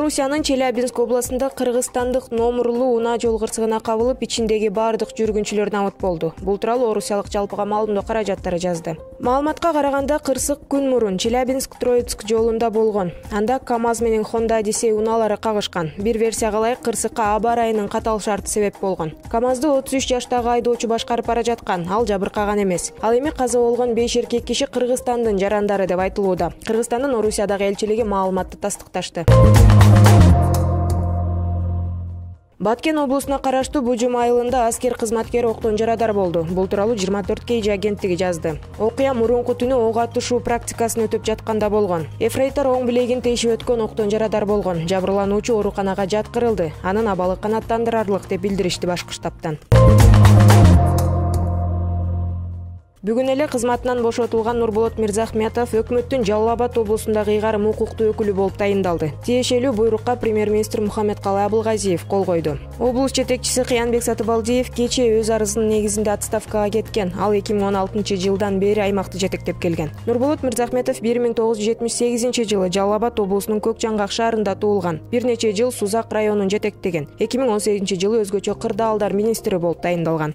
Орусиянын Челябинск областында кыргызстандык номурлуу унаа жол кырсыгына кабылып, ичиндеги бардык жүргүнчүлөр набыт болду. Бул тууралуу орусиялык жалпыга маалымдоо каражаттары жазды. Маалыматка караганда, кырсык күн мурун Челябинск-Троицк жолунда болгон. Анда КамАЗ менен Honda Odyssey унаалары кагышкан. Бир версияга ылайык кырсыкка аба ырайынын катал шарты себеп болгон. КамАЗды 33 жаштагы айдоочу башкарып бара жаткан, ал жабыркаган эмес. Ал эми каза болгон 5 эркек киши Кыргызстандын жарандары деп айтылууда. Кыргызстандын Орусиядагы элчилиги маалыматты тастыкташты. Баткен облусуна караштуу Бужум айылында аскер кызматкери октон жарадар болду. Бул тууралуу 24 KG агенттиги жазды. Окуя мурунку түнү ок атышуу практикасын өтүп жатканда болгон. Эфрейтор оң билегин тешип өткөн октон жарадар болгон. Жабырлануучу ооруканага жаткырылды. Анын абалы канааттандырарлык деп билдиришти башкы штабтан. Бүгүн эле кызматынан бошотулган Нурболот Мирзахметов өкмөттүн Жалал Абад облусундагы ыйгарым укуктуу өкүлү болуп тайындалды. Тиешелүү буйрукка премьер-министр Мухаммедкалый Абылгазиев кол койду. Облус жетекчиси Кыянбек Сатыбалдиев кечээ өз арызынын негизинде отставкага кеткен. Ал 2016-жылдан бери аймакты жетектеп келген. Нурболот Мирзахметов 1978-жылы Жалал Абад облусунун Көк Жаңгак шаарында туулган. Бир нече жыл Сузак районун жетектеген. 2018-жылы өзгөчө кырдаалдар министри болуп тайындалган.